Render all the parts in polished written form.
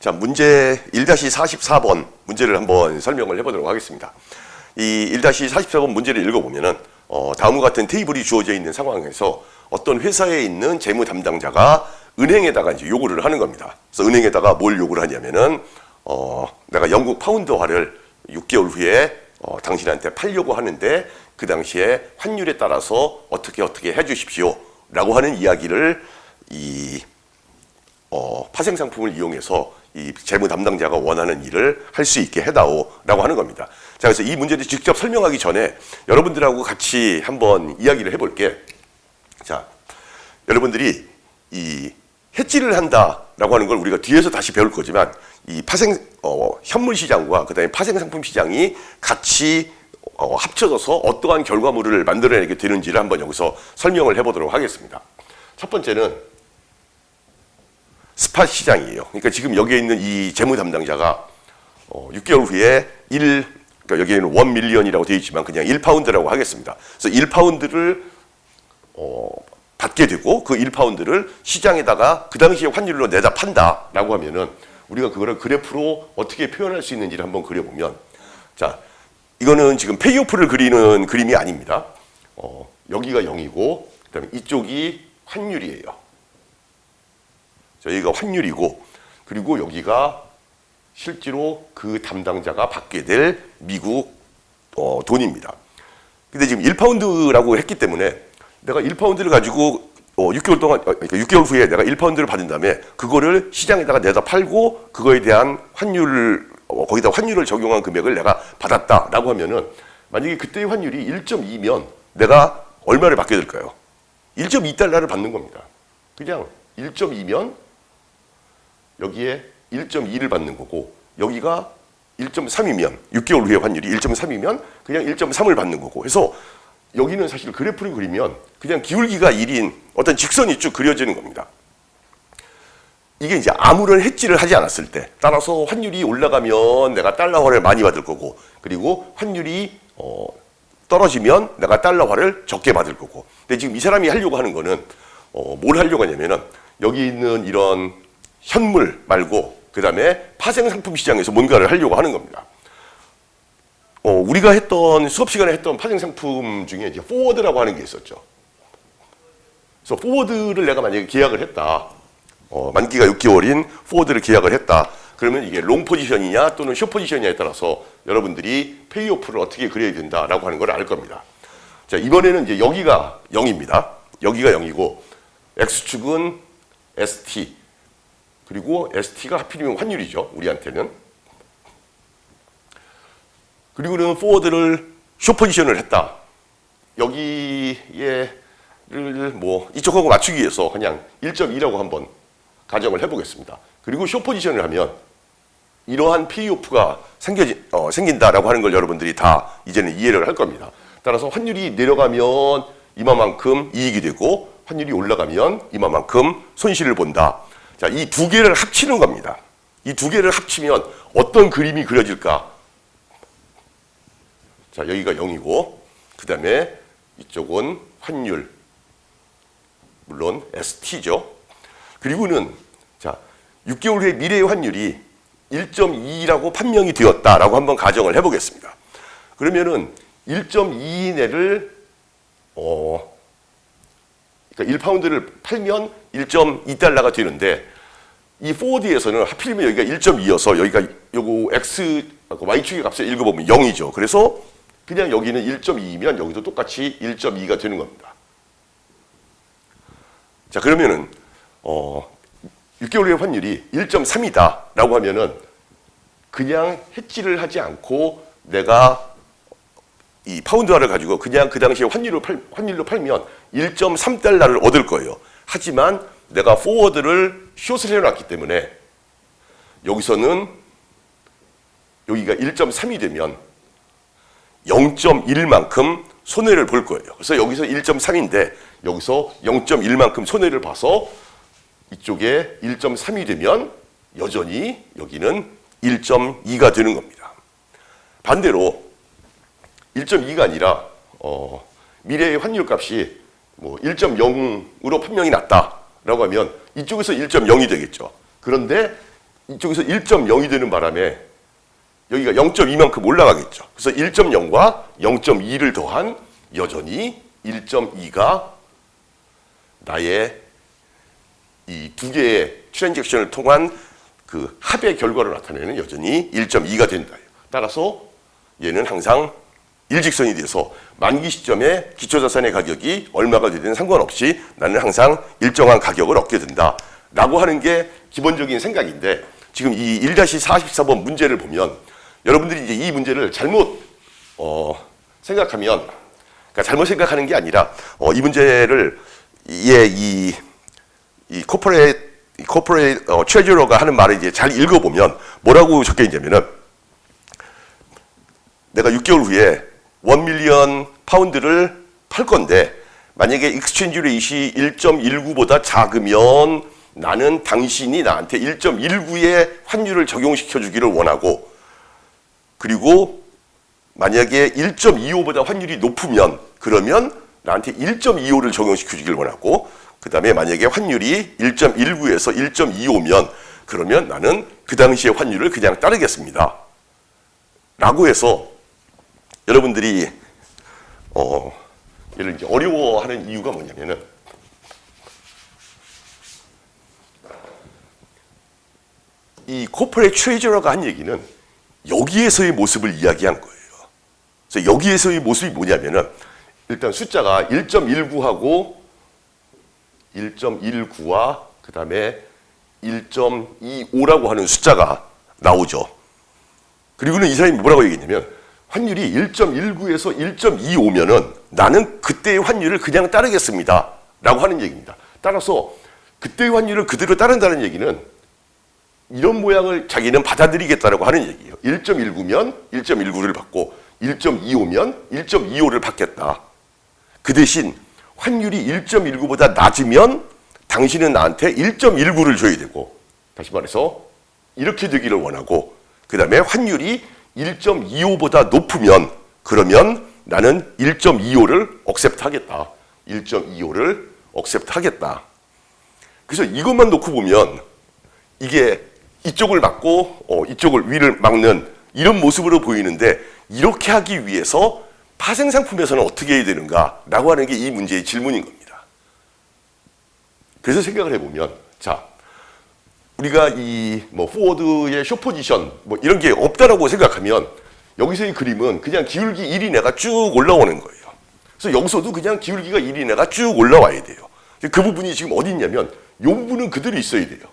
자, 문제 1-44번 문제를 한번 설명을 해보도록 하겠습니다. 이 1-44번 문제를 읽어보면은 다음과 같은 테이블이 주어져 있는 상황에서 어떤 회사에 있는 재무 담당자가 은행에다가 이제 요구를 하는 겁니다. 그래서 은행에다가 뭘 요구를 하냐면은 내가 영국 파운드화를 6개월 후에 당신한테 팔려고 하는데 그 당시에 환율에 따라서 어떻게 해주십시오 라고 하는 이야기를 이 파생 상품을 이용해서 이 재무 담당자가 원하는 일을 할 수 있게 해다오 라고 하는 겁니다. 자, 그래서 이 문제를 직접 설명하기 전에 여러분들하고 같이 한번 이야기를 해볼게. 자, 여러분들이 이 해지를 한다라고 하는 걸 우리가 뒤에서 다시 배울 거지만 이 현물 시장과 그다음에 파생 상품 시장이 같이 합쳐져서 어떠한 결과물을 만들어내게 되는지를 한번 여기서 설명을 해보도록 하겠습니다. 첫 번째는 스팟 시장이에요. 그러니까 지금 여기에 있는 이 재무 담당자가 6개월 후에 그러니까 여기에는 1밀리언이라고 되어 있지만 그냥 1파운드라고 하겠습니다. 그래서 1파운드를 받게 되고 그 1파운드를 시장에다가 그 당시에 환율로 내다 판다라고 하면은 우리가 그거를 그래프로 어떻게 표현할 수 있는지를 한번 그려보면, 자, 이거는 지금 페이오프를 그리는 그림이 아닙니다. 여기가 0이고 그다음에 이쪽이 환율이에요. 여기가 환율이고 그리고 여기가 실제로 그 담당자가 받게 될 미국 돈입니다. 근데 지금 1파운드라고 했기 때문에 내가 1파운드를 가지고 6개월 동안, 그러니까 6개월 후에 내가 1파운드를 받은 다음에 그거를 시장에다가 내다 팔고 그거에 대한 거기다 환율을 적용한 금액을 내가 받았다라고 하면은 만약에 그때의 환율이 1.2면 내가 얼마를 받게 될까요? 1.2달러를 받는 겁니다. 그냥 1.2면 여기에 1.2를 받는 거고 여기가 1.3이면 6개월 후에 환율이 1.3이면 그냥 1.3을 받는 거고 해서 여기는 사실 그래프를 그리면 그냥 기울기가 1인 어떤 직선이 쭉 그려지는 겁니다. 이게 이제 아무런 해지를 하지 않았을 때 따라서 환율이 올라가면 내가 달러화를 많이 받을 거고 그리고 환율이 떨어지면 내가 달러화를 적게 받을 거고 근데 지금 이 사람이 하려고 하는 거는 뭘 하려고 하냐면은 여기 있는 이런 현물 말고 그 다음에 파생 상품 시장에서 뭔가를 하려고 하는 겁니다. 우리가 수업 시간에 했던 파생 상품 중에 이제 포워드라고 하는 게 있었죠. 그래서 포워드를 내가 만약에 계약을 했다. 만기가 6개월인 포워드를 계약을 했다. 그러면 이게 롱 포지션이냐 또는 숏 포지션이냐에 따라서 여러분들이 페이오프를 어떻게 그려야 된다라고 하는 걸 알 겁니다. 자, 이번에는 이제 여기가 0입니다. 여기가 0이고 X축은 ST 그리고 ST가 하필이면 환율이죠. 우리한테는. 그리고는 포워드를 숏 포지션을 했다. 여기에를 이쪽하고 맞추기 위해서 그냥 1.2라고 한번 가정을 해보겠습니다. 그리고 숏 포지션을 하면 이러한 페이오프가 생긴다라고 하는 걸 여러분들이 다 이제는 이해를 할 겁니다. 따라서 환율이 내려가면 이만큼 이익이 되고 환율이 올라가면 이만큼 손실을 본다. 자, 이 두 개를 합치는 겁니다. 이 두 개를 합치면 어떤 그림이 그려질까? 자, 여기가 0이고 그 다음에 이쪽은 환율 물론 ST죠. 그리고는 자 6개월 후에 미래의 환율이 1.2라고 판명이 되었다라고 한번 가정을 해보겠습니다. 그러면은 1.2 내를 그러니까 1파운드를 팔면 1.2달러가 되는데 이 포워드에서는 하필이면 여기가 1.2여서 여기가 요거 X, Y축의 값을 읽어보면 0이죠. 그래서 그냥 여기는 1.2이면 여기도 똑같이 1.2가 되는 겁니다. 자, 그러면은 6개월 후의 환율이 1.3이다 라고 하면은 그냥 해지를 하지 않고 내가 이 파운드화를 가지고 그냥 그 당시에 환율로 팔면 1.3달러를 얻을 거예요. 하지만 내가 포워드를 숏을 해놨기 때문에 여기서는 여기가 1.3이 되면 0.1만큼 손해를 볼 거예요. 그래서 여기서 1.3인데 여기서 0.1만큼 손해를 봐서 이쪽에 1.3이 되면 여전히 여기는 1.2가 되는 겁니다. 반대로 1.2가 아니라 미래의 환율 값이 1.0으로 판명이 났다라고 하면 이쪽에서 1.0이 되겠죠. 그런데 이쪽에서 1.0이 되는 바람에 여기가 0.2만큼 올라가겠죠. 그래서 1.0과 0.2를 더한 여전히 1.2가 나의 이 두 개의 트랜잭션을 통한 그 합의 결과를 나타내는 여전히 1.2가 된다. 따라서 얘는 항상 일직선이 돼서 만기 시점에 기초자산의 가격이 얼마가 되든 상관없이 나는 항상 일정한 가격을 얻게 된다. 라고 하는 게 기본적인 생각인데 지금 이 1-44번 문제를 보면 여러분들이 이제 이 문제를 잘못 생각하면 그러니까 잘못 생각하는 게 아니라 이 문제를 이 코퍼레이트 트레저러가 하는 말을 이제 잘 읽어보면 뭐라고 적혀 있냐면은 내가 6개월 후에 1밀리언 파운드를 팔 건데 만약에 익스체인지 레이시 1.19보다 작으면 나는 당신이 나한테 1.19의 환율을 적용시켜 주기를 원하고 그리고 만약에 1.25보다 환율이 높으면 그러면 나한테 1.25를 적용시켜 주기를 원하고 그 다음에 만약에 환율이 1.19에서 1.25면 그러면 나는 그 당시의 환율을 그냥 따르겠습니다. 라고 해서 여러분들이 얘를 이제 어려워하는 이유가 뭐냐면은 이 코퍼레이트 트레저러가 한 얘기는 여기에서의 모습을 이야기한 거예요. 그래서 여기에서의 모습이 뭐냐면은 일단 숫자가 1.19하고 1.19와 그 다음에 1.25라고 하는 숫자가 나오죠. 그리고는 이 사람이 뭐라고 얘기했냐면 환율이 1.19에서 1.25면은 나는 그때의 환율을 그냥 따르겠습니다. 라고 하는 얘기입니다. 따라서 그때의 환율을 그대로 따른다는 얘기는 이런 모양을 자기는 받아들이겠다라고 하는 얘기예요. 1.19면 1.19를 받고 1.25면 1.25를 받겠다. 그 대신 환율이 1.19보다 낮으면 당신은 나한테 1.19를 줘야 되고 다시 말해서 이렇게 되기를 원하고 그 다음에 환율이 1.25보다 높으면 그러면 나는 1.25를 억셉트 하겠다. 1.25를 억셉트 하겠다. 그래서 이것만 놓고 보면 이게 이쪽을 막고 이쪽을 위를 막는 이런 모습으로 보이는데 이렇게 하기 위해서 파생상품에서는 어떻게 해야 되는가 라고 하는 게 이 문제의 질문인 겁니다. 그래서 생각을 해보면 자 우리가 이 포워드의 숏 포지션 이런 게 없다라고 생각하면 여기서의 그림은 그냥 기울기 1인회가 쭉 올라오는 거예요. 그래서 여기서도 그냥 기울기가 1인회가 쭉 올라와야 돼요. 그 부분이 지금 어디 있냐면 이 부분은 그대로 있어야 돼요.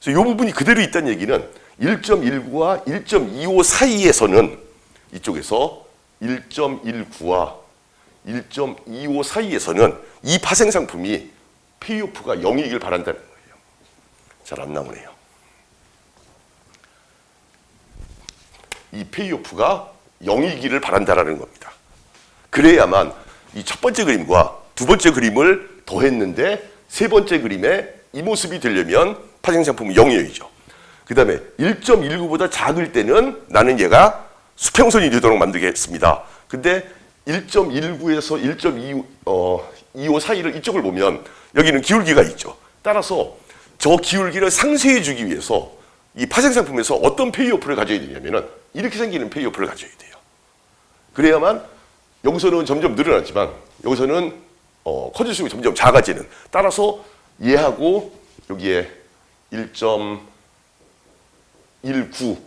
그래서 이 부분이 그대로 있다는 얘기는 1.19와 1.25 사이에서는 이쪽에서 1.19와 1.25 사이에서는 이 파생 상품이 페이오프가 0이길 바란다는 거예요. 잘 안 나오네요. 이 페이오프가 0이기를 바란다라는 겁니다. 그래야만 이 첫 번째 그림과 두 번째 그림을 더했는데 세 번째 그림에 이 모습이 되려면 파생 상품은 0이어야죠. 그 다음에 1.19보다 작을 때는 나는 얘가 수평선이 되도록 만들겠습니다. 근데 1.19에서 1.25 사이를 이쪽을 보면 여기는 기울기가 있죠. 따라서 저 기울기를 상쇄해 주기 위해서 이 파생 상품에서 어떤 페이오프를 가져야 되냐면은 이렇게 생기는 페이오프를 가져야 돼요. 그래야만 여기서는 점점 늘어나지만 여기서는 커질수록 점점 작아지는. 따라서 얘하고 여기에 1.19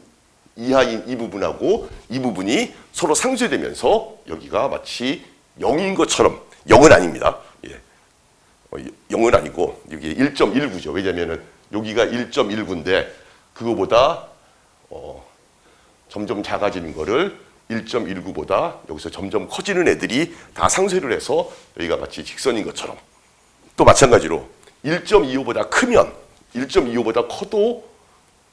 이하인 이 부분하고 이 부분이 서로 상쇄되면서 여기가 마치 0인 것처럼 0은 아닙니다. 예. 0은 아니고 여기 1.19죠. 왜냐하면 여기가 1.19인데 그거보다 점점 작아지는 거를 1.19보다 여기서 점점 커지는 애들이 다 상쇄를 해서 여기가 마치 직선인 것처럼 또 마찬가지로 1.25보다 크면 1.25보다 커도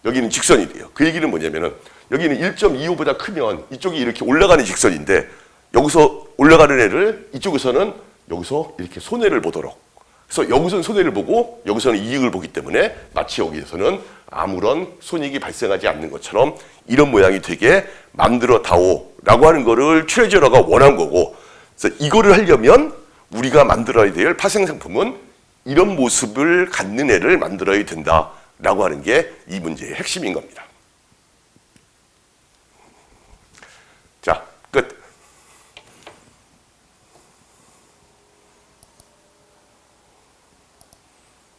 여기는 직선이 돼요. 그 얘기는 뭐냐면은 여기는 1.25보다 크면 이쪽이 이렇게 올라가는 직선인데 여기서 올라가는 애를 이쪽에서는 여기서 이렇게 손해를 보도록. 그래서 여기서는 손해를 보고 여기서는 이익을 보기 때문에 마치 여기에서는 아무런 손익이 발생하지 않는 것처럼 이런 모양이 되게 만들어 다오라고 하는 거를 트레저러가 원한 거고 그래서 이거를 하려면 우리가 만들어야 될 파생 상품은 이런 모습을 갖는 애를 만들어야 된다. 라고 하는 게 이 문제의 핵심인 겁니다.